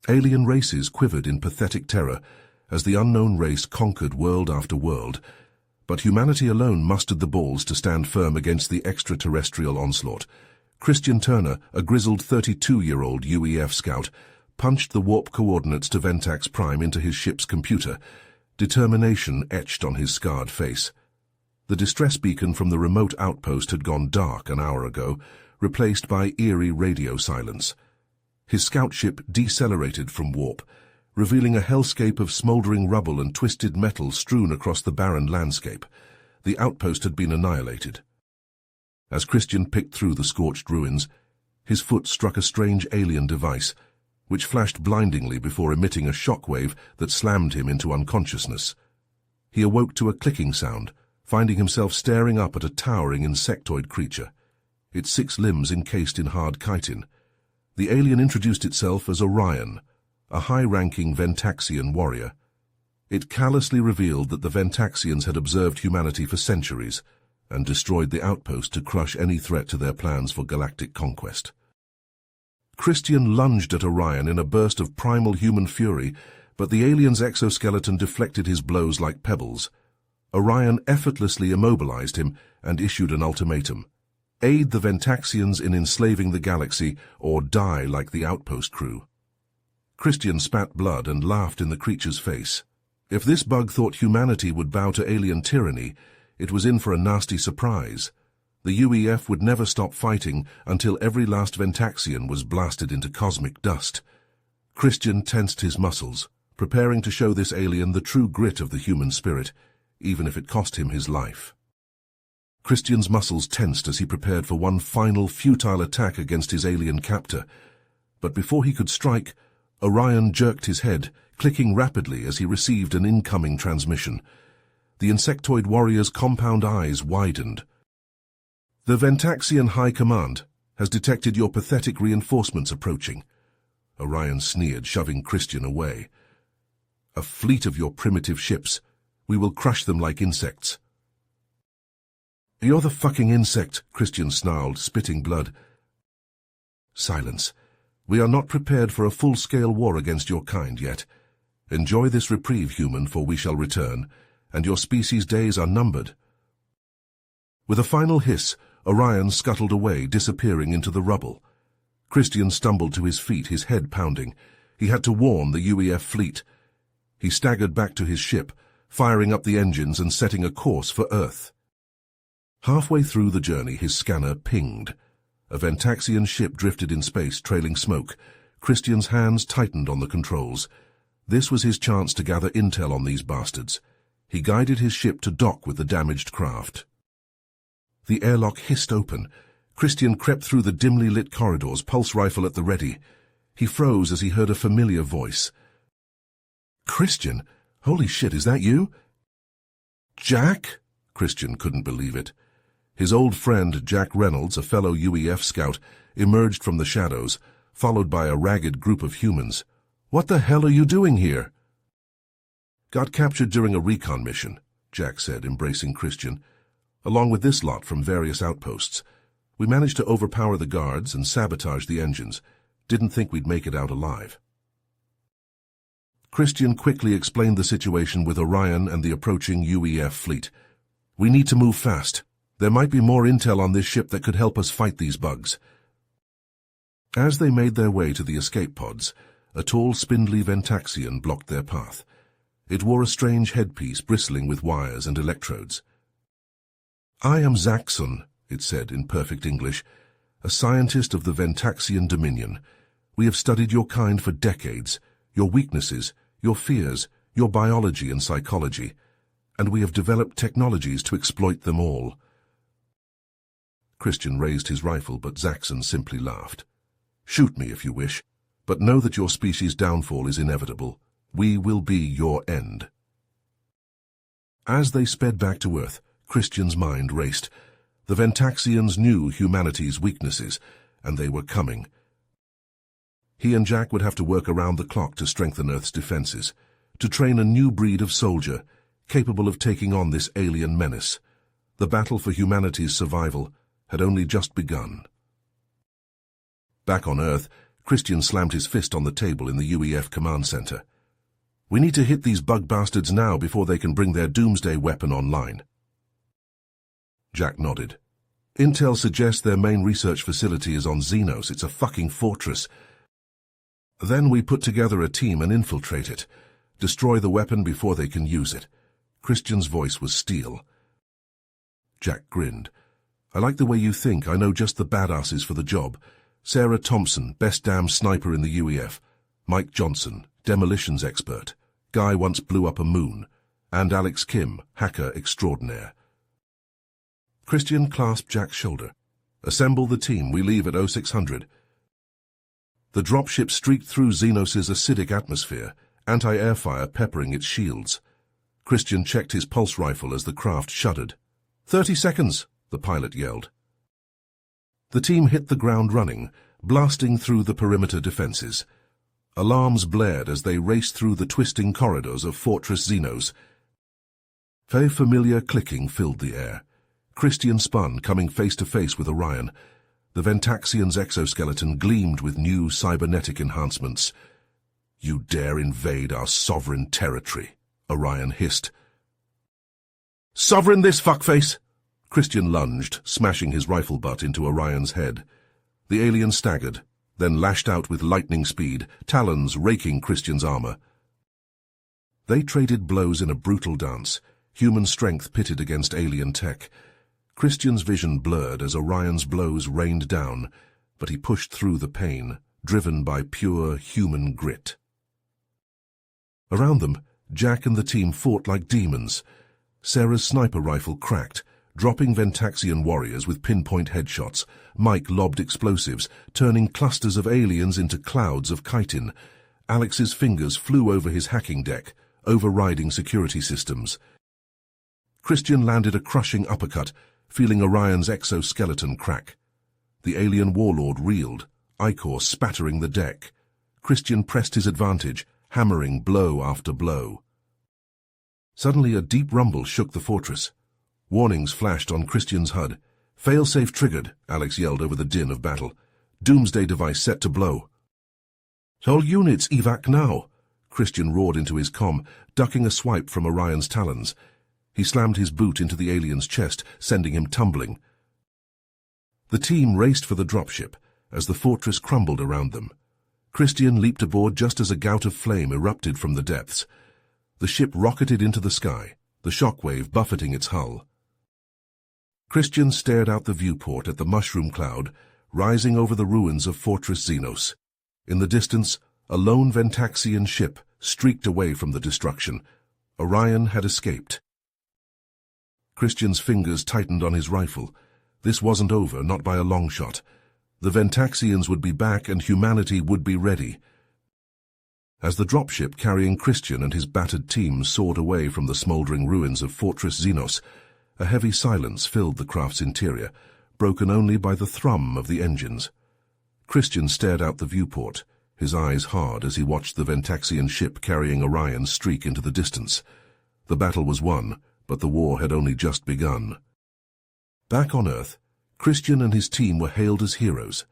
Alien races quivered in pathetic terror as the unknown race conquered world after world, but humanity alone mustered the balls to stand firm against the extraterrestrial onslaught. Christian Turner, a grizzled 32-year-old UEF scout, punched the warp coordinates to Ventax Prime into his ship's computer, determination etched on his scarred face. The distress beacon from the remote outpost had gone dark an hour ago, replaced by eerie radio silence. His scout ship decelerated from warp, revealing a hellscape of smoldering rubble and twisted metal strewn across the barren landscape. The outpost had been annihilated. As Christian picked through the scorched ruins, his foot struck a strange alien device, which flashed blindingly before emitting a shockwave that slammed him into unconsciousness. He awoke to a clicking sound, finding himself staring up at a towering insectoid creature, its 6 limbs encased in hard chitin. The alien introduced itself as Orion, a high-ranking Ventaxian warrior. It callously revealed that the Ventaxians had observed humanity for centuries and destroyed the outpost to crush any threat to their plans for galactic conquest. Christian lunged at Orion in a burst of primal human fury, but the alien's exoskeleton deflected his blows like pebbles. Orion effortlessly immobilized him and issued an ultimatum: aid the Ventaxians in enslaving the galaxy or die like the outpost crew. Christian spat blood and laughed in the creature's face. If this bug thought humanity would bow to alien tyranny, it was in for a nasty surprise. The UEF would never stop fighting until every last Ventaxian was blasted into cosmic dust. Christian tensed his muscles, preparing to show this alien the true grit of the human spirit, even if it cost him his life. Christian's muscles tensed as he prepared for one final futile attack against his alien captor. But before he could strike, Orion jerked his head, clicking rapidly as he received an incoming transmission. The insectoid warrior's compound eyes widened. "The Ventaxian High Command has detected your pathetic reinforcements approaching," Orion sneered, shoving Christian away. "A fleet of your primitive ships. We will crush them like insects." "You're the fucking insect," Christian snarled, spitting blood. "Silence. We are not prepared for a full-scale war against your kind yet. Enjoy this reprieve, human, for we shall return, and your species' days are numbered." With a final hiss, Orion scuttled away, disappearing into the rubble. Christian stumbled to his feet, his head pounding. He had to warn the UEF fleet. He staggered back to his ship, firing up the engines and setting a course for Earth. Halfway through the journey, his scanner pinged. A Ventaxian ship drifted in space, trailing smoke. Christian's hands tightened on the controls. This was his chance to gather intel on these bastards. He guided his ship to dock with the damaged craft. The airlock hissed open. Christian crept through the dimly lit corridors, pulse rifle at the ready. He froze as he heard a familiar voice. "Christian? Holy shit, is that you?" "Jack?" Christian couldn't believe it. His old friend, Jack Reynolds, a fellow UEF scout, emerged from the shadows, followed by a ragged group of humans. "What the hell are you doing here?" "Got captured during a recon mission," Jack said, embracing Christian. "Along with this lot from various outposts. We managed to overpower the guards and sabotage the engines. Didn't think we'd make it out alive." Christian quickly explained the situation with Orion and the approaching UEF fleet. "We need to move fast. There might be more intel on this ship that could help us fight these bugs." As they made their way to the escape pods, a tall, spindly Ventaxian blocked their path. It wore a strange headpiece bristling with wires and electrodes. "I am Zaxxon," it said in perfect English, "a scientist of the Ventaxian Dominion. We have studied your kind for decades, your weaknesses, your fears, your biology and psychology, and we have developed technologies to exploit them all." Christian raised his rifle, but Zaxxon simply laughed. "Shoot me if you wish, but know that your species' downfall is inevitable. We will be your end." As they sped back to Earth, Christian's mind raced. The Ventaxians knew humanity's weaknesses, and they were coming. He and Jack would have to work around the clock to strengthen Earth's defenses, to train a new breed of soldier, capable of taking on this alien menace. The battle for humanity's survival had only just begun. Back on Earth, Christian slammed his fist on the table in the UEF command center. "We need to hit these bug bastards now before they can bring their doomsday weapon online." Jack nodded. "Intel suggests their main research facility is on Xenos. It's a fucking fortress. Then we put together a team and infiltrate it. Destroy the weapon before they can use it." Christian's voice was steel. Jack grinned. "I like the way you think. I know just the badasses for the job. Sarah Thompson, best damn sniper in the UEF. Mike Johnson, demolitions expert. Guy once blew up a moon. And Alex Kim, hacker extraordinaire." Christian clasped Jack's shoulder. "Assemble the team. We leave at 0600. The dropship streaked through Xenos' acidic atmosphere, anti-air fire peppering its shields. Christian checked his pulse rifle as the craft shuddered. 30 seconds, the pilot yelled. The team hit the ground running, blasting through the perimeter defenses. Alarms blared as they raced through the twisting corridors of Fortress Xenos. A familiar clicking filled the air. Christian spun, coming face-to-face with Orion. The Ventaxian's exoskeleton gleamed with new cybernetic enhancements. "You dare invade our sovereign territory," Orion hissed. "Sovereign this fuckface!" Christian lunged, smashing his rifle butt into Orion's head. The alien staggered, then lashed out with lightning speed, talons raking Christian's armor. They traded blows in a brutal dance, human strength pitted against alien tech. Christian's vision blurred as Orion's blows rained down, but he pushed through the pain, driven by pure human grit. Around them, Jack and the team fought like demons. Sarah's sniper rifle cracked, dropping Ventaxian warriors with pinpoint headshots. Mike lobbed explosives, turning clusters of aliens into clouds of chitin. Alex's fingers flew over his hacking deck, overriding security systems. Christian landed a crushing uppercut, feeling Orion's exoskeleton crack. The alien warlord reeled, ichor spattering the deck. Christian pressed his advantage, hammering blow after blow. Suddenly a deep rumble shook the fortress. Warnings flashed on Christian's HUD. "Failsafe triggered," Alex yelled over the din of battle. "Doomsday device set to blow." "All units evac now," Christian roared into his comm, ducking a swipe from Orion's talons. He slammed his boot into the alien's chest, sending him tumbling. The team raced for the dropship as the fortress crumbled around them. Christian leaped aboard just as a gout of flame erupted from the depths. The ship rocketed into the sky, the shockwave buffeting its hull. Christian stared out the viewport at the mushroom cloud, rising over the ruins of Fortress Xenos. In the distance, a lone Ventaxian ship streaked away from the destruction. Orion had escaped. Christian's fingers tightened on his rifle. This wasn't over, not by a long shot. The Ventaxians would be back and humanity would be ready. As the dropship carrying Christian and his battered team soared away from the smoldering ruins of Fortress Xenos, a heavy silence filled the craft's interior, broken only by the thrum of the engines. Christian stared out the viewport, his eyes hard as he watched the Ventaxian ship carrying Orion streak into the distance. The battle was won, but the war had only just begun. Back on Earth, Christian and his team were hailed as heroes.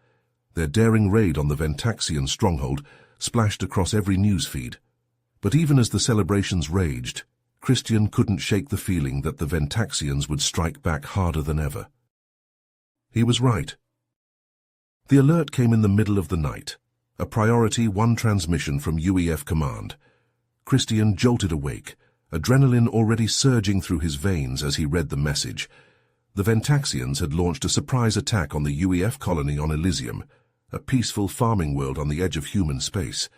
Their daring raid on the Ventaxian stronghold splashed across every news feed. But even as the celebrations raged, Christian couldn't shake the feeling that the Ventaxians would strike back harder than ever. He was right. The alert came in the middle of the night, a priority 1 transmission from UEF command. Christian jolted awake, adrenaline already surging through his veins as he read the message. The Ventaxians had launched a surprise attack on the UEF colony on Elysium, a peaceful farming world on the edge of human space.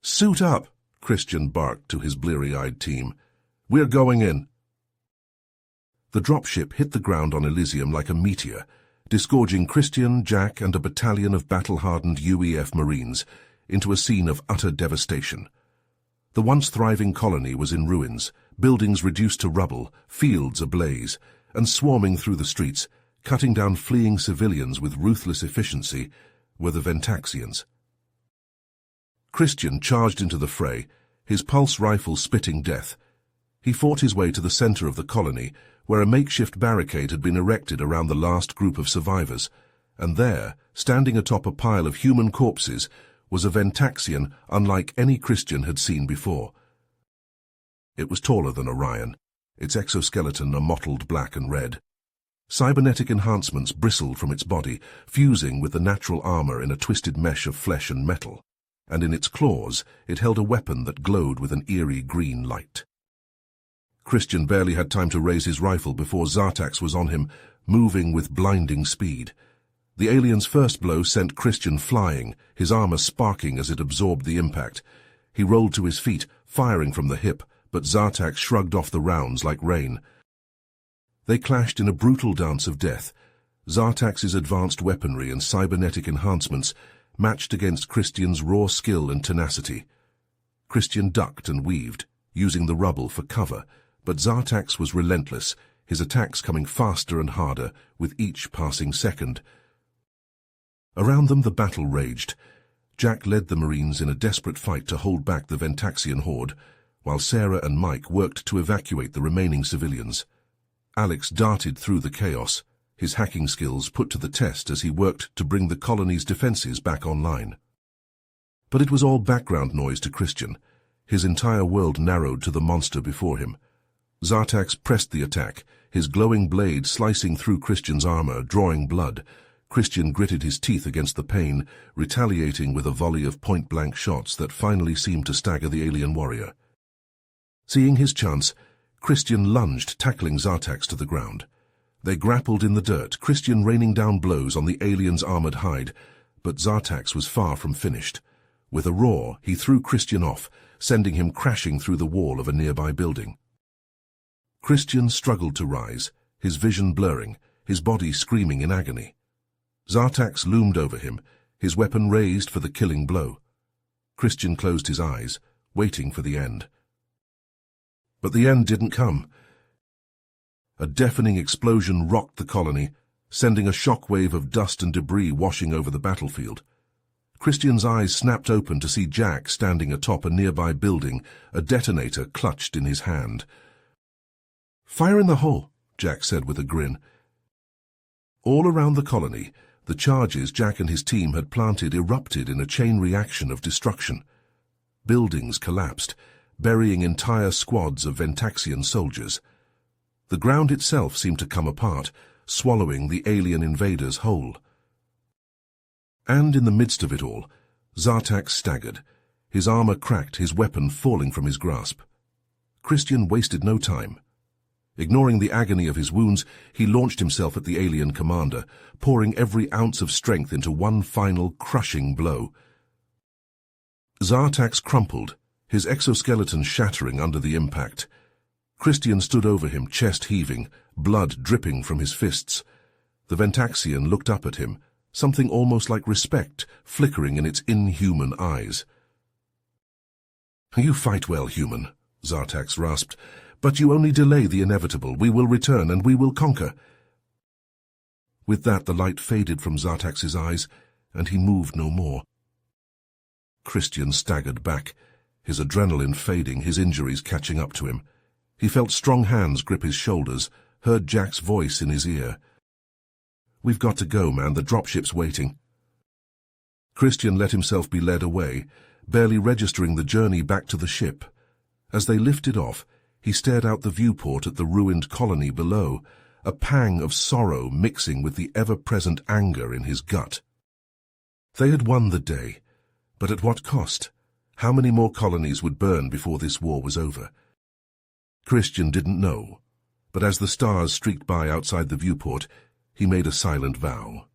"Suit up," Christian barked to his bleary-eyed team. "We're going in." The dropship hit the ground on Elysium like a meteor, disgorging Christian, Jack, and a battalion of battle-hardened UEF Marines into a scene of utter devastation. The once thriving colony was in ruins, buildings reduced to rubble, fields ablaze, and swarming through the streets, cutting down fleeing civilians with ruthless efficiency, were the Ventaxians. Christian charged into the fray, his pulse rifle spitting death. He fought his way to the center of the colony, where a makeshift barricade had been erected around the last group of survivors. And there, standing atop a pile of human corpses, was a Ventaxian unlike any Christian had seen before. It was taller than Orion, its exoskeleton a mottled black and red. Cybernetic enhancements bristled from its body, fusing with the natural armor in a twisted mesh of flesh and metal, and in its claws it held a weapon that glowed with an eerie green light. Christian barely had time to raise his rifle before Zartax was on him, moving with blinding speed. The alien's first blow sent Christian flying, his armor sparking as it absorbed the impact. He rolled to his feet, firing from the hip, but Zartax shrugged off the rounds like rain. They clashed in a brutal dance of death. Zartax's advanced weaponry and cybernetic enhancements matched against Christian's raw skill and tenacity. Christian ducked and weaved, using the rubble for cover, but Zartax was relentless, his attacks coming faster and harder with each passing second. Around them the battle raged. Jack led the Marines in a desperate fight to hold back the Ventaxian horde, while Sarah and Mike worked to evacuate the remaining civilians. Alex darted through the chaos, his hacking skills put to the test as he worked to bring the colony's defenses back online. But it was all background noise to Christian. His entire world narrowed to the monster before him. Zartax pressed the attack, his glowing blade slicing through Christian's armor, drawing blood. Christian gritted his teeth against the pain, retaliating with a volley of point-blank shots that finally seemed to stagger the alien warrior. Seeing his chance, Christian lunged, tackling Zartax to the ground. They grappled in the dirt, Christian raining down blows on the alien's armored hide, but Zartax was far from finished. With a roar, he threw Christian off, sending him crashing through the wall of a nearby building. Christian struggled to rise, his vision blurring, his body screaming in agony. Zartax loomed over him, his weapon raised for the killing blow. Christian closed his eyes, waiting for the end. But the end didn't come. A deafening explosion rocked the colony, sending a shockwave of dust and debris washing over the battlefield. Christian's eyes snapped open to see Jack standing atop a nearby building, a detonator clutched in his hand. "Fire in the hole," Jack said with a grin. All around the colony, the charges Jack and his team had planted erupted in a chain reaction of destruction. Buildings collapsed, burying entire squads of Ventaxian soldiers. The ground itself seemed to come apart, swallowing the alien invaders whole. And in the midst of it all, Zartax staggered, his armor cracked, his weapon falling from his grasp. Christian wasted no time. Ignoring the agony of his wounds, he launched himself at the alien commander, pouring every ounce of strength into one final crushing blow. Zartax crumpled, his exoskeleton shattering under the impact. Christian stood over him, chest heaving, blood dripping from his fists. The Ventaxian looked up at him, something almost like respect flickering in its inhuman eyes. "You fight well, human," Zartax rasped, "but you only delay the inevitable. We will return and we will conquer." With that, the light faded from Zartax's eyes, and he moved no more. Christian staggered back, his adrenaline fading, his injuries catching up to him. He felt strong hands grip his shoulders, heard Jack's voice in his ear. "We've got to go, man. The dropship's waiting." Christian let himself be led away, barely registering the journey back to the ship. As they lifted off, he stared out the viewport at the ruined colony below, a pang of sorrow mixing with the ever-present anger in his gut. They had won the day, but at what cost? How many more colonies would burn before this war was over? Christian didn't know, but as the stars streaked by outside the viewport, he made a silent vow.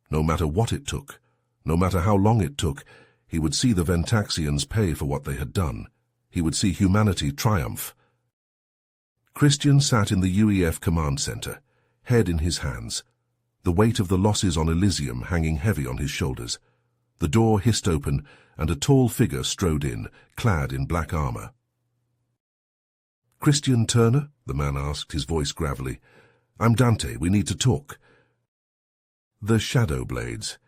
No matter what it took, no matter how long it took, he would see the Ventaxians pay for what they had done. He would see humanity triumph. Christian sat in the UEF command center, head in his hands, the weight of the losses on Elysium hanging heavy on his shoulders. The door hissed open, and a tall figure strode in, clad in black armor. "Christian Turner?" the man asked, his voice gravelly. "I'm Dante. We need to talk." "The Shadow Blades.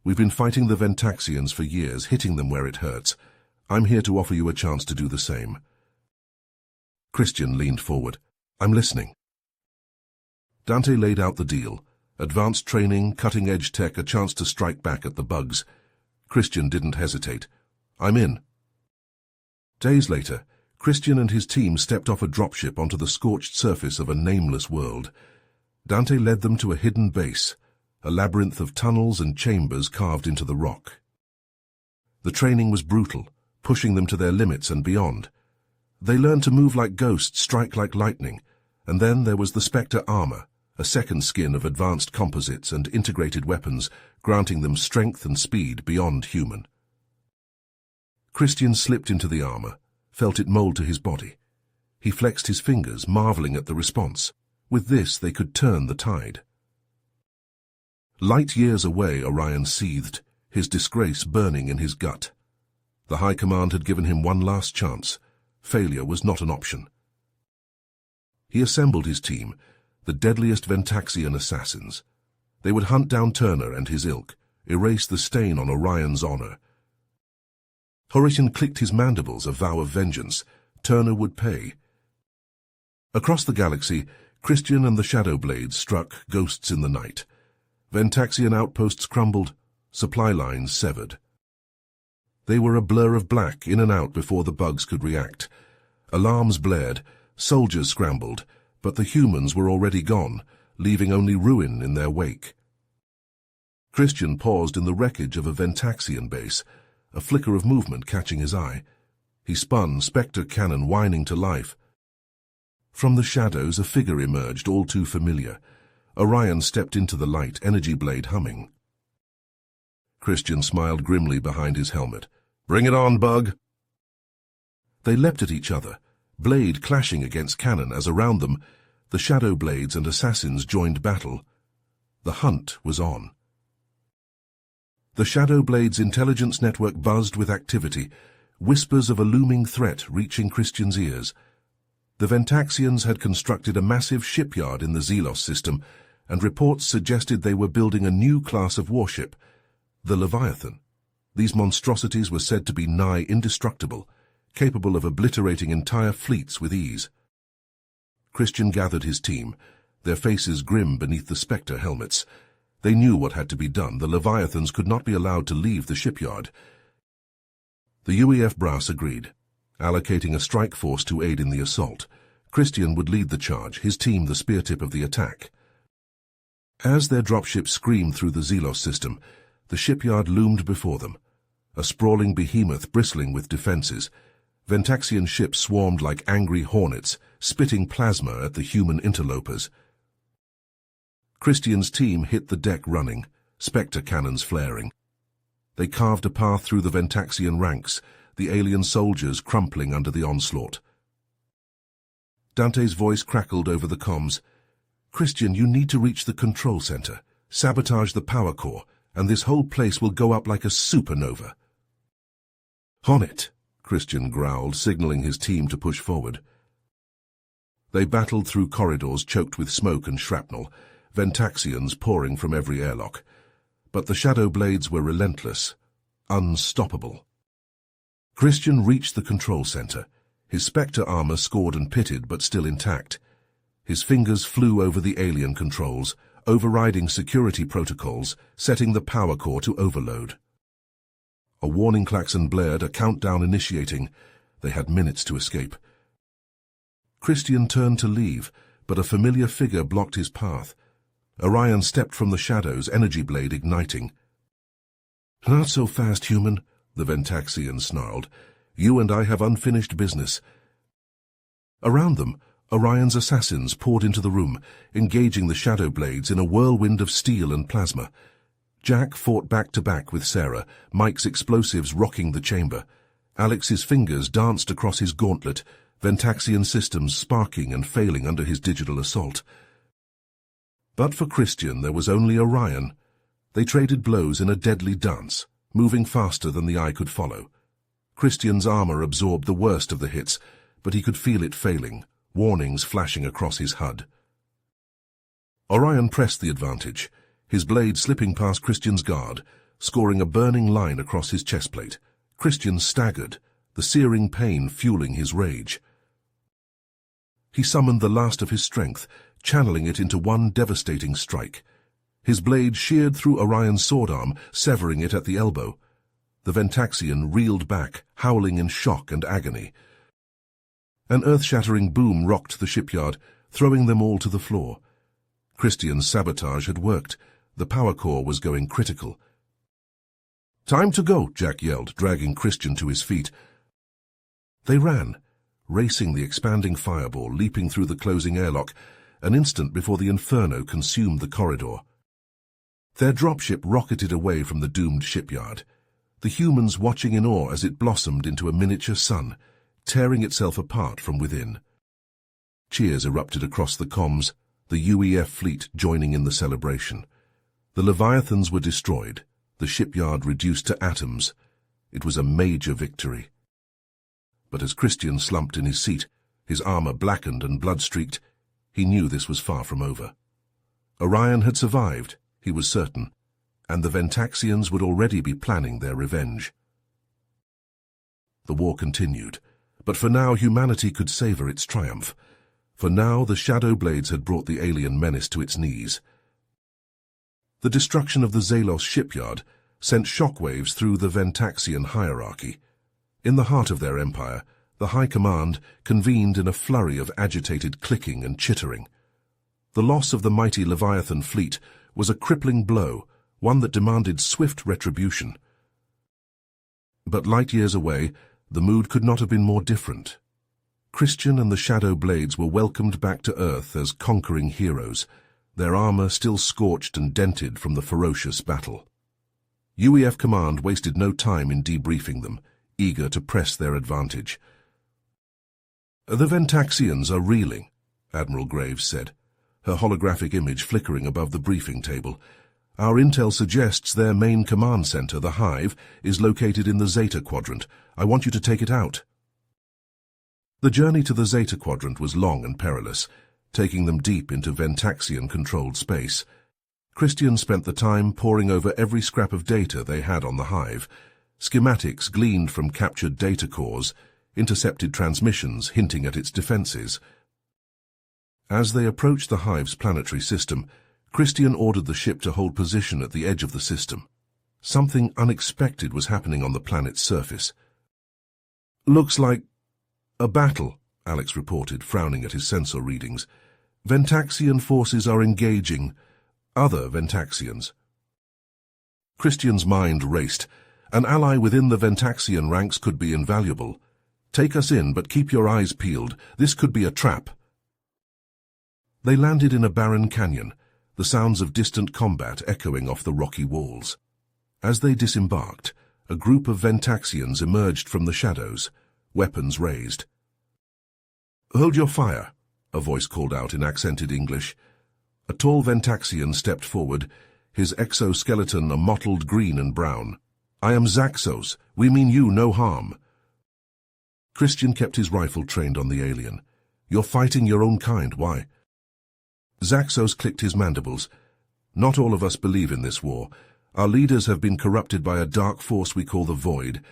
We've been fighting the Ventaxians for years, hitting them where it hurts. I'm here to offer you a chance to do the same." Christian leaned forward. "I'm listening." Dante laid out the deal, Advanced training, cutting-edge tech, a chance to strike back at the bugs. Christian didn't hesitate. "I'm in." Days later, Christian and his team stepped off a dropship onto the scorched surface of a nameless world. Dante led them to a hidden base, a labyrinth of tunnels and chambers carved into the rock. The training was brutal, pushing them to their limits and beyond. They learned to move like ghosts, strike like lightning, and then there was the Spectre armor, a second skin of advanced composites and integrated weapons, granting them strength and speed beyond human. Christian slipped into the armor, felt it mold to his body. He flexed his fingers, marveling at the response. With this, they could turn the tide. Light years away, Orion seethed, his disgrace burning in his gut. The High Command had given him one last chance. Failure was not an option. He assembled his team, the deadliest Ventaxian assassins. They would hunt down Turner and his ilk, erase the stain on Orion's honor. Horatian clicked his mandibles, a vow of vengeance. Turner would pay. Across the galaxy, Christian and the Shadow Blades struck, ghosts in the night. Ventaxian outposts crumbled, supply lines severed. They were a blur of black in and out before the bugs could react. Alarms blared, soldiers scrambled, but the humans were already gone, leaving only ruin in their wake. Christian paused in the wreckage of a Ventaxian base, a flicker of movement catching his eye. He spun, Spectre cannon whining to life. From the shadows, a figure emerged, all too familiar. Orion stepped into the light, energy blade humming. Christian smiled grimly behind his helmet. "Bring it on, bug!" They leapt at each other, blade clashing against cannon as around them, the Shadow Blades and assassins joined battle. The hunt was on. The Shadow Blades' intelligence network buzzed with activity, whispers of a looming threat reaching Christian's ears. The Ventaxians had constructed a massive shipyard in the Zelos system, and reports suggested they were building a new class of warship, the Leviathan. These monstrosities were said to be nigh indestructible, capable of obliterating entire fleets with ease. Christian gathered his team, their faces grim beneath the Spectre helmets. They knew what had to be done. The Leviathans could not be allowed to leave the shipyard. The UEF brass agreed, allocating a strike force to aid in the assault. Christian would lead the charge, his team the spear tip of the attack. As their dropship screamed through the Zelos system, the shipyard loomed before them, a sprawling behemoth bristling with defenses. Ventaxian ships swarmed like angry hornets, spitting plasma at the human interlopers. Christian's team hit the deck running, Spectre cannons flaring. They carved a path through the Ventaxian ranks, the alien soldiers crumpling under the onslaught. Dante's voice crackled over the comms. "Christian, you need to reach the control center, sabotage the power core, and this whole place will go up like a supernova." "On it," Christian growled, signaling his team to push forward. They battled through corridors choked with smoke and shrapnel, Ventaxians pouring from every airlock. But the Shadow Blades were relentless, unstoppable. Christian reached the control center, his Spectre armor scored and pitted but still intact. His fingers flew over the alien controls, overriding security protocols, setting the power core to overload. A warning klaxon blared, a countdown initiating. They had minutes to escape. Christian turned to leave, but a familiar figure blocked his path. Orion stepped from the shadows, energy blade igniting. "Not so fast, human," the Ventaxian snarled. "You and I have unfinished business." Around them, Orion's assassins poured into the room, engaging the Shadow Blades in a whirlwind of steel and plasma. Jack fought back-to-back with Sarah, Mike's explosives rocking the chamber. Alex's fingers danced across his gauntlet, Ventaxian systems sparking and failing under his digital assault. But for Christian, there was only Orion. They traded blows in a deadly dance, moving faster than the eye could follow. Christian's armor absorbed the worst of the hits, but he could feel it failing, warnings flashing across his HUD. Orion pressed the advantage, his blade slipping past Christian's guard, scoring a burning line across his chestplate. Christian staggered, the searing pain fueling his rage. He summoned the last of his strength, channeling it into one devastating strike. His blade sheared through Orion's sword arm, severing it at the elbow. The Ventaxian reeled back, howling in shock and agony. An earth-shattering boom rocked the shipyard, throwing them all to the floor. Christian's sabotage had worked. The power core was going critical. "Time to go," Jack yelled, dragging Christian to his feet. They ran, racing the expanding fireball, leaping through the closing airlock, an instant before the inferno consumed the corridor. Their dropship rocketed away from the doomed shipyard, the humans watching in awe as it blossomed into a miniature sun, tearing itself apart from within. Cheers erupted across the comms, the UEF fleet joining in the celebration. The Leviathans were destroyed, the shipyard reduced to atoms. It was a major victory. But as Christian slumped in his seat, his armor blackened and blood-streaked, he knew this was far from over. Orion had survived, he was certain, and the Ventaxians would already be planning their revenge. The war continued, but for now humanity could savor its triumph. For now the Shadow Blades had brought the alien menace to its knees. The destruction of the Zalos shipyard sent shockwaves through the Ventaxian hierarchy. In the heart of their empire, the High Command convened in a flurry of agitated clicking and chittering. The loss of the mighty Leviathan fleet was a crippling blow, one that demanded swift retribution. But light years away, the mood could not have been more different. Christian and the Shadow Blades were welcomed back to Earth as conquering heroes, their armor still scorched and dented from the ferocious battle. UEF Command wasted no time in debriefing them, eager to press their advantage. "The Ventaxians are reeling," Admiral Graves said, her holographic image flickering above the briefing table. "Our intel suggests their main command center, the Hive, is located in the Zeta Quadrant. I want you to take it out." The journey to the Zeta Quadrant was long and perilous, taking them deep into Ventaxian-controlled space. Christian spent the time poring over every scrap of data they had on the Hive, schematics gleaned from captured data cores, intercepted transmissions hinting at its defenses. As they approached the Hive's planetary system, Christian ordered the ship to hold position at the edge of the system. Something unexpected was happening on the planet's surface. "Looks like a battle," Alex reported, frowning at his sensor readings. "Ventaxian forces are engaging other Ventaxians." Christian's mind raced. An ally within the Ventaxian ranks could be invaluable. "Take us in, but keep your eyes peeled. This could be a trap." They landed in a barren canyon, the sounds of distant combat echoing off the rocky walls. As they disembarked, a group of Ventaxians emerged from the shadows, weapons raised. "Hold your fire," a voice called out in accented English. A tall Ventaxian stepped forward, his exoskeleton a mottled green and brown. "I am Zaxos. We mean you no harm." Christian kept his rifle trained on the alien. "You're fighting your own kind, why?" Zaxos clicked his mandibles. "Not all of us believe in this war. Our leaders have been corrupted by a dark force we call the Void.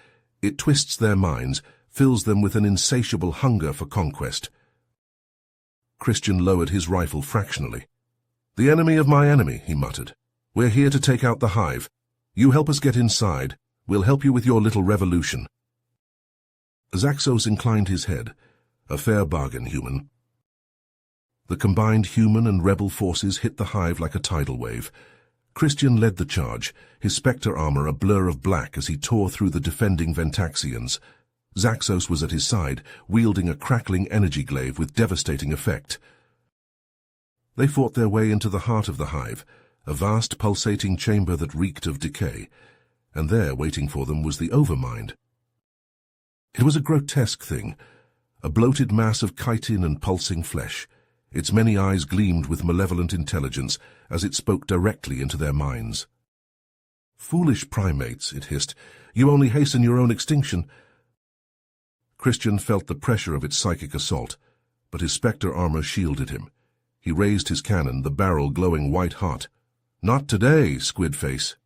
It twists their minds, fills them with an insatiable hunger for conquest." Christian lowered his rifle fractionally. "The enemy of my enemy," he muttered. "We're here to take out the Hive. You help us get inside. We'll help you with your little revolution." Zaxos inclined his head. "A fair bargain, human." The combined human and rebel forces hit the Hive like a tidal wave. Christian led the charge, his Spectre armor a blur of black as he tore through the defending Ventaxians. Zaxos was at his side, wielding a crackling energy glaive with devastating effect. They fought their way into the heart of the Hive, a vast pulsating chamber that reeked of decay, and there, waiting for them, was the Overmind. It was a grotesque thing, a bloated mass of chitin and pulsing flesh. Its many eyes gleamed with malevolent intelligence as it spoke directly into their minds. "Foolish primates," it hissed, "you only hasten your own extinction." Christian felt the pressure of its psychic assault, but his Spectre armor shielded him. He raised his cannon, the barrel glowing white-hot. "Not today, Squidface."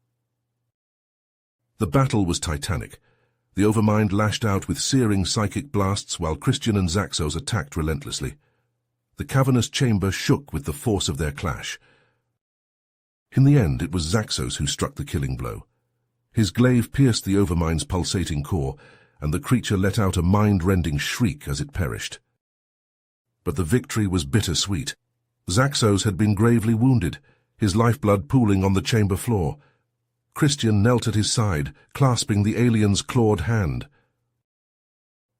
The battle was titanic. The Overmind lashed out with searing psychic blasts while Christian and Zaxos attacked relentlessly. The cavernous chamber shook with the force of their clash. In the end, it was Zaxos who struck the killing blow. His glaive pierced the Overmind's pulsating core, and the creature let out a mind-rending shriek as it perished. But the victory was bittersweet. Zaxos had been gravely wounded, his lifeblood pooling on the chamber floor. Christian knelt at his side, clasping the alien's clawed hand.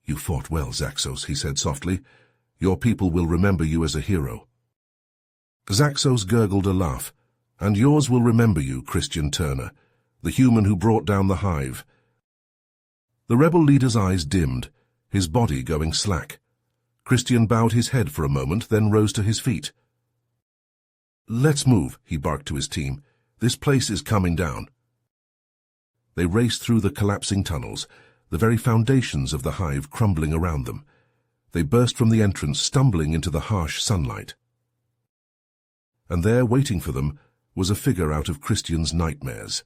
"You fought well, Zaxos," he said softly. "Your people will remember you as a hero." Zaxos gurgled a laugh. "And yours will remember you, Christian Turner, the human who brought down the hive." The rebel leader's eyes dimmed, his body going slack. Christian bowed his head for a moment, then rose to his feet. "Let's move," he barked to his team. "This place is coming down." They raced through the collapsing tunnels, the very foundations of the hive crumbling around them. They burst from the entrance, stumbling into the harsh sunlight. And there, waiting for them, was a figure out of Christian's nightmares.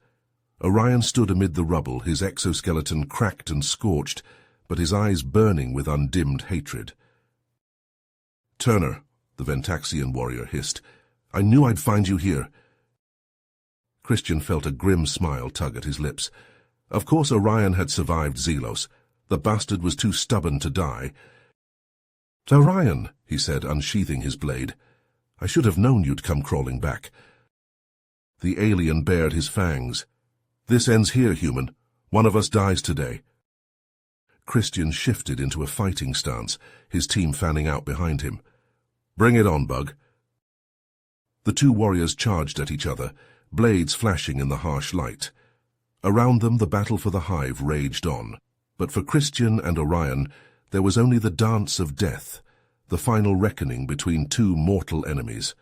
Orion stood amid the rubble, his exoskeleton cracked and scorched, but his eyes burning with undimmed hatred. "Turner," the Ventaxian warrior hissed, "I knew I'd find you here." Christian felt a grim smile tug at his lips. Of course Orion had survived Zelos. The bastard was too stubborn to die. "Orion," he said, unsheathing his blade, "I should have known you'd come crawling back." The alien bared his fangs. "This ends here, human. One of us dies today." Christian shifted into a fighting stance, his team fanning out behind him. "Bring it on, Bug." The two warriors charged at each other, blades flashing in the harsh light. Around them the battle for the hive raged on, but for Christian and Orion there was only the dance of death, the final reckoning between two mortal enemies.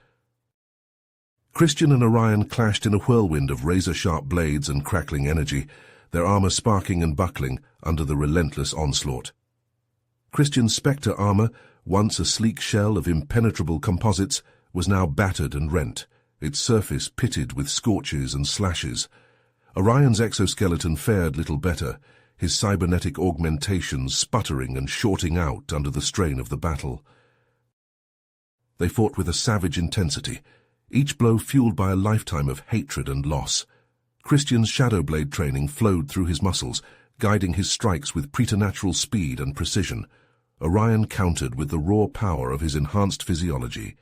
Christian and Orion clashed in a whirlwind of razor-sharp blades and crackling energy, their armor sparking and buckling under the relentless onslaught. Christian's Spectre armor, once a sleek shell of impenetrable composites, was now battered and rent, its surface pitted with scorches and slashes. Orion's exoskeleton fared little better, his cybernetic augmentations sputtering and shorting out under the strain of the battle. They fought with a savage intensity, each blow fueled by a lifetime of hatred and loss. Christian's shadow blade training flowed through his muscles, guiding his strikes with preternatural speed and precision. Orion countered with the raw power of his enhanced physiology,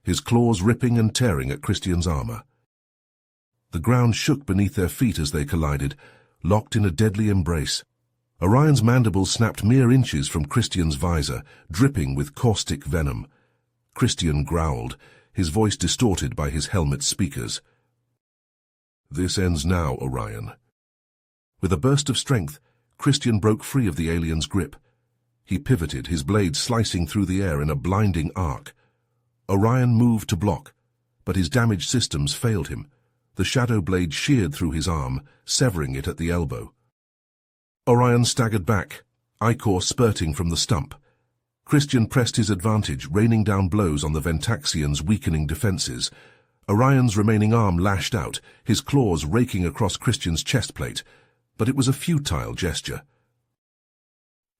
his claws ripping and tearing at Christian's armor. The ground shook beneath their feet as they collided, locked in a deadly embrace. Orion's mandibles snapped mere inches from Christian's visor, dripping with caustic venom. Christian growled, his voice distorted by his helmet's speakers. "This ends now, Orion." With a burst of strength, Christian broke free of the alien's grip. He pivoted, his blade slicing through the air in a blinding arc. Orion moved to block, but his damaged systems failed him. The shadow blade sheared through his arm, severing it at the elbow. Orion staggered back, ichor spurting from the stump. Christian pressed his advantage, raining down blows on the Ventaxian's weakening defenses. Orion's remaining arm lashed out, his claws raking across Christian's chest plate, but it was a futile gesture.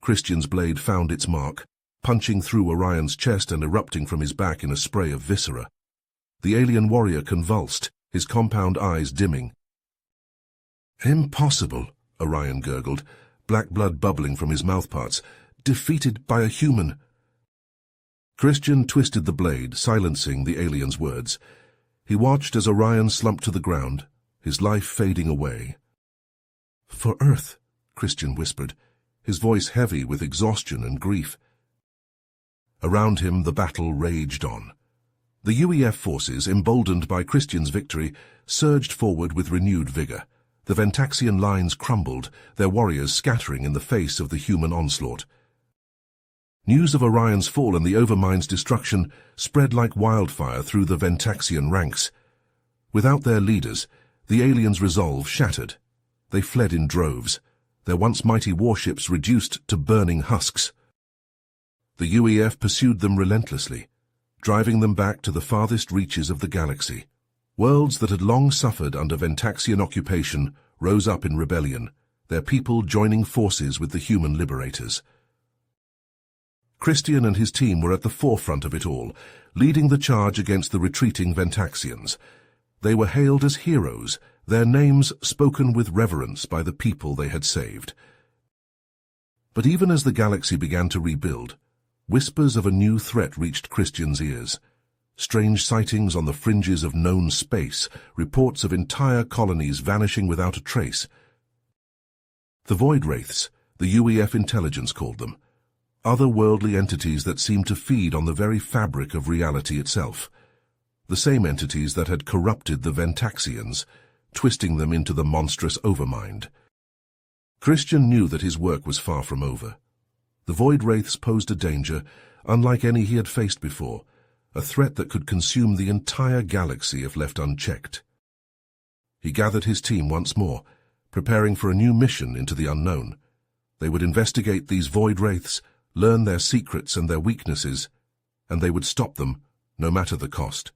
Christian's blade found its mark, punching through Orion's chest and erupting from his back in a spray of viscera. The alien warrior convulsed, his compound eyes dimming. "Impossible," Orion gurgled, black blood bubbling from his mouthparts. "Defeated by a human." Christian twisted the blade, silencing the alien's words. He watched as Orion slumped to the ground, his life fading away. "For Earth," Christian whispered, his voice heavy with exhaustion and grief. Around him the battle raged on. The UEF forces, emboldened by Christian's victory, surged forward with renewed vigor. The Ventaxian lines crumbled, their warriors scattering in the face of the human onslaught. News of Orion's fall and the Overmind's destruction spread like wildfire through the Ventaxian ranks. Without their leaders, the aliens' resolve shattered. They fled in droves, their once mighty warships reduced to burning husks. The UEF pursued them relentlessly, driving them back to the farthest reaches of the galaxy. Worlds that had long suffered under Ventaxian occupation rose up in rebellion, their people joining forces with the human liberators. Christian and his team were at the forefront of it all, leading the charge against the retreating Ventaxians. They were hailed as heroes, their names spoken with reverence by the people they had saved. But even as the galaxy began to rebuild, whispers of a new threat reached Christian's ears. Strange sightings on the fringes of known space, reports of entire colonies vanishing without a trace. The Void Wraiths, the UEF intelligence called them, otherworldly entities that seemed to feed on the very fabric of reality itself. The same entities that had corrupted the Ventaxians, twisting them into the monstrous Overmind. Christian knew that his work was far from over. The Void Wraiths posed a danger unlike any he had faced before, a threat that could consume the entire galaxy if left unchecked. He gathered his team once more, preparing for a new mission into the unknown. They would investigate these Void Wraiths, learn their secrets and their weaknesses, and they would stop them, no matter the cost.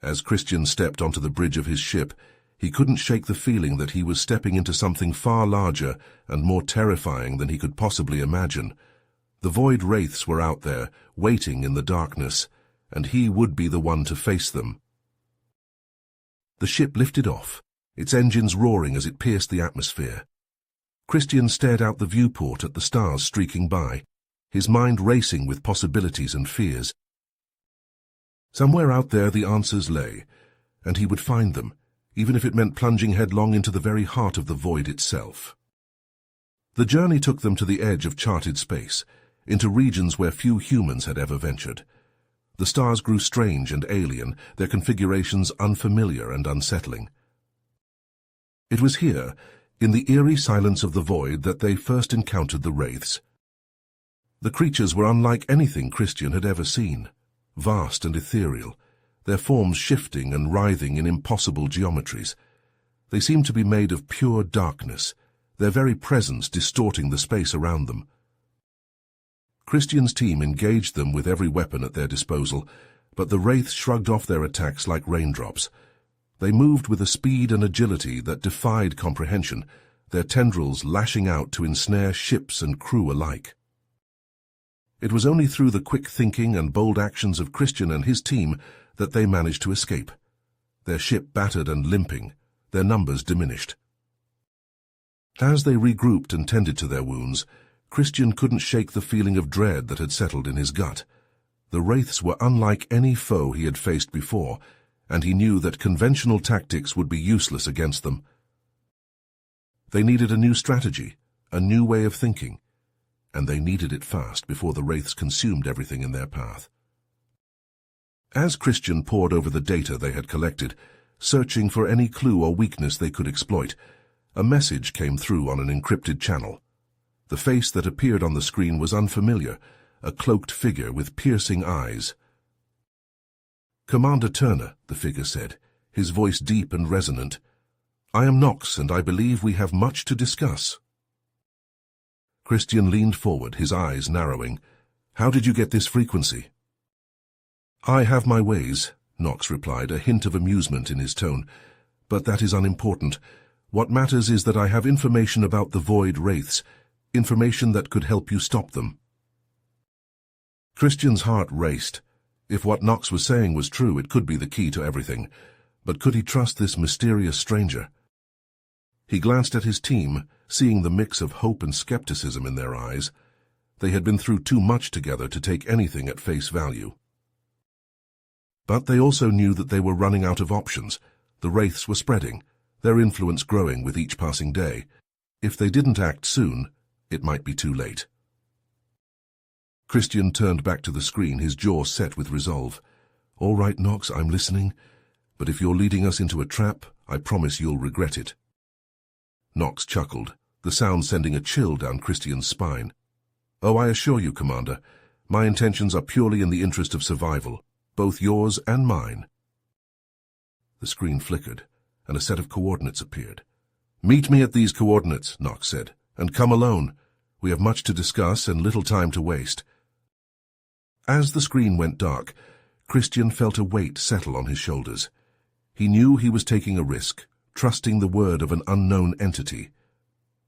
As Christian stepped onto the bridge of his ship, he couldn't shake the feeling that he was stepping into something far larger and more terrifying than he could possibly imagine. The Void Wraiths were out there, waiting in the darkness, and he would be the one to face them. The ship lifted off, its engines roaring as it pierced the atmosphere. Christian stared out the viewport at the stars streaking by, his mind racing with possibilities and fears. Somewhere out there the answers lay, and he would find them, even if it meant plunging headlong into the very heart of the void itself. The journey took them to the edge of charted space, into regions where few humans had ever ventured. The stars grew strange and alien, their configurations unfamiliar and unsettling. It was here, in the eerie silence of the void, that they first encountered the Wraiths. The creatures were unlike anything Christian had ever seen, vast and ethereal, their forms shifting and writhing in impossible geometries. They seemed to be made of pure darkness, their very presence distorting the space around them. Christian's team engaged them with every weapon at their disposal, but the Wraiths shrugged off their attacks like raindrops. They moved with a speed and agility that defied comprehension, their tendrils lashing out to ensnare ships and crew alike. It was only through the quick thinking and bold actions of Christian and his team that they managed to escape. Their ship battered and limping, their numbers diminished. As they regrouped and tended to their wounds, Christian couldn't shake the feeling of dread that had settled in his gut. The Wraiths were unlike any foe he had faced before, and he knew that conventional tactics would be useless against them. They needed a new strategy, a new way of thinking, and they needed it fast before the Wraiths consumed everything in their path. As Christian pored over the data they had collected, searching for any clue or weakness they could exploit, a message came through on an encrypted channel. The face that appeared on the screen was unfamiliar, a cloaked figure with piercing eyes. "Commander Turner," the figure said, his voice deep and resonant. "I am Nox, and I believe we have much to discuss." Christian leaned forward, his eyes narrowing. "How did you get this frequency?" "I have my ways," Nox replied, a hint of amusement in his tone. "But that is unimportant. What matters is that I have information about the Void Wraiths, information that could help you stop them." Christian's heart raced. If what Nox was saying was true, it could be the key to everything. But could he trust this mysterious stranger? He glanced at his team, seeing the mix of hope and skepticism in their eyes. They had been through too much together to take anything at face value. But they also knew that they were running out of options. The Wraiths were spreading, their influence growing with each passing day. If they didn't act soon, it might be too late. Christian turned back to the screen, his jaw set with resolve. "All right, Nox, I'm listening. But if you're leading us into a trap, I promise you'll regret it." Nox chuckled, the sound sending a chill down Christian's spine. "Oh, I assure you, Commander, my intentions are purely in the interest of survival, both yours and mine." The screen flickered, and a set of coordinates appeared. "Meet me at these coordinates," Nox said, "and come alone. We have much to discuss and little time to waste." As the screen went dark, Christian felt a weight settle on his shoulders. He knew he was taking a risk, trusting the word of an unknown entity.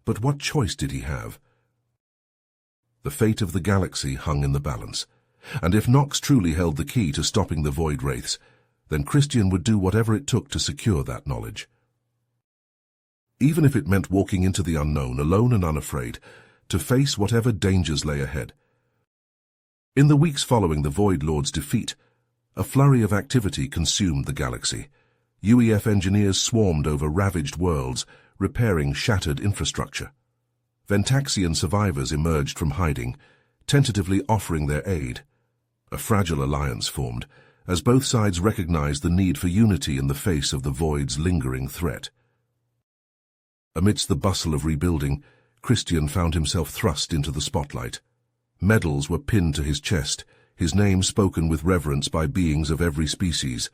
But what choice did he have? The fate of the galaxy hung in the balance, and if Nox truly held the key to stopping the Void Wraiths, then Christian would do whatever it took to secure that knowledge. Even if it meant walking into the unknown, alone and unafraid, to face whatever dangers lay ahead. In the weeks following the Void Lord's defeat, a flurry of activity consumed the galaxy. UEF engineers swarmed over ravaged worlds, repairing shattered infrastructure. Ventaxian survivors emerged from hiding, tentatively offering their aid. A fragile alliance formed, as both sides recognized the need for unity in the face of the Void's lingering threat. Amidst the bustle of rebuilding, Christian found himself thrust into the spotlight. Medals were pinned to his chest, his name spoken with reverence by beings of every species.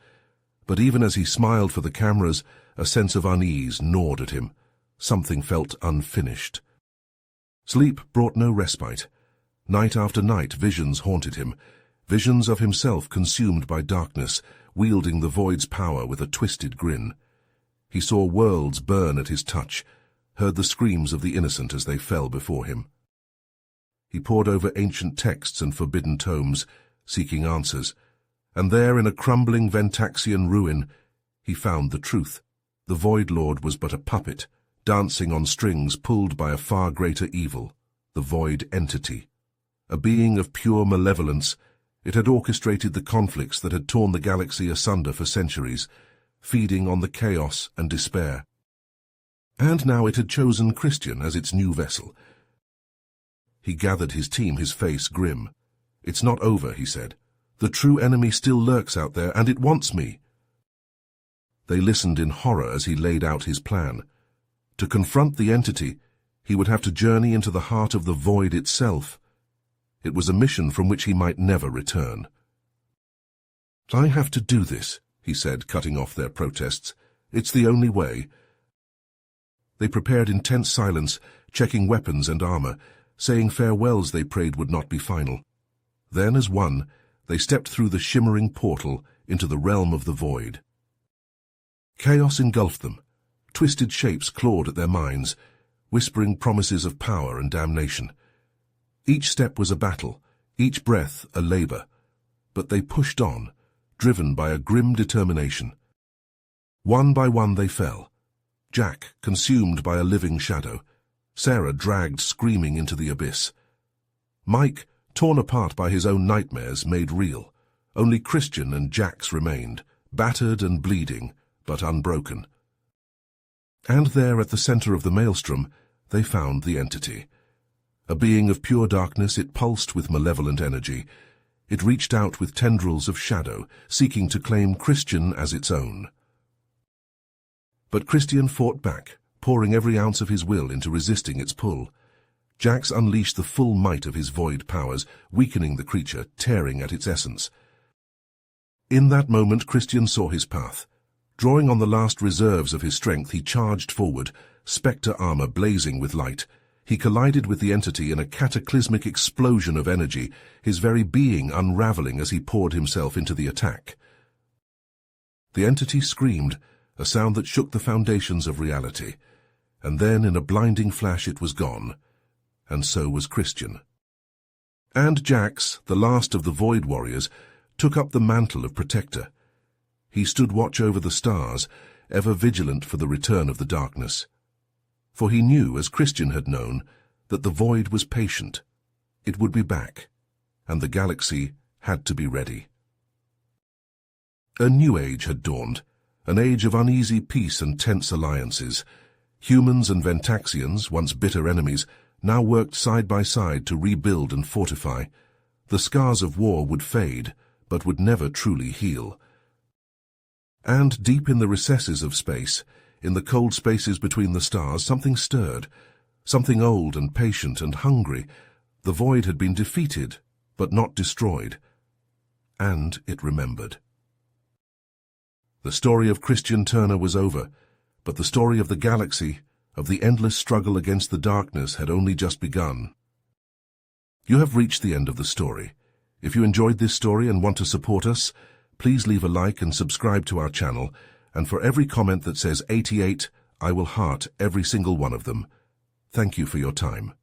But even as he smiled for the cameras, a sense of unease gnawed at him. Something felt unfinished. Sleep brought no respite. Night after night, visions haunted him, visions of himself consumed by darkness, wielding the Void's power with a twisted grin. He saw worlds burn at his touch, heard the screams of the innocent as they fell before him. He pored over ancient texts and forbidden tomes, seeking answers, and there, in a crumbling Ventaxian ruin, he found the truth. The Void Lord was but a puppet, dancing on strings pulled by a far greater evil, the Void Entity. A being of pure malevolence, it had orchestrated the conflicts that had torn the galaxy asunder for centuries, feeding on the chaos and despair. And now it had chosen Christian as its new vessel. He gathered his team, his face grim. "It's not over," he said. "The true enemy still lurks out there, and it wants me." They listened in horror as he laid out his plan. To confront the entity, he would have to journey into the heart of the Void itself. It was a mission from which he might never return. "I have to do this," he said, cutting off their protests. "It's the only way." They prepared in tense silence, checking weapons and armor, saying farewells they prayed would not be final. Then, as one, they stepped through the shimmering portal into the realm of the Void. Chaos engulfed them. Twisted shapes clawed at their minds, whispering promises of power and damnation. Each step was a battle, each breath a labor, but they pushed on, driven by a grim determination. One by one they fell. Jack, consumed by a living shadow. Sarah dragged screaming into the abyss. Mike, torn apart by his own nightmares, made real. Only Christian and Jax remained, battered and bleeding, but unbroken. And there, at the center of the maelstrom, they found the entity. A being of pure darkness, it pulsed with malevolent energy. It reached out with tendrils of shadow, seeking to claim Christian as its own. But Christian fought back, pouring every ounce of his will into resisting its pull. Jax unleashed the full might of his void powers, weakening the creature, tearing at its essence. In that moment, Christian saw his path. Drawing on the last reserves of his strength, he charged forward, spectre armor blazing with light. He collided with the entity in a cataclysmic explosion of energy, his very being unraveling as he poured himself into the attack. The entity screamed, a sound that shook the foundations of reality. And then, in a blinding flash, it was gone. And so was Christian. And Jax, the last of the Void Warriors, took up the mantle of protector. He stood watch over the stars, ever vigilant for the return of the darkness. For he knew, as Christian had known, that the Void was patient. It would be back, and the galaxy had to be ready. A new age had dawned, an age of uneasy peace and tense alliances. Humans and Ventaxians, once bitter enemies, now worked side by side to rebuild and fortify. The scars of war would fade, but would never truly heal. And deep in the recesses of space, in the cold spaces between the stars, something stirred, something old and patient and hungry. The Void had been defeated, but not destroyed. And it remembered. The story of Christian Turner was over, but the story of the galaxy, of the endless struggle against the darkness, had only just begun. You have reached the end of the story. If you enjoyed this story and want to support us, please leave a like and subscribe to our channel, and for every comment that says 88, I will heart every single one of them. Thank you for your time.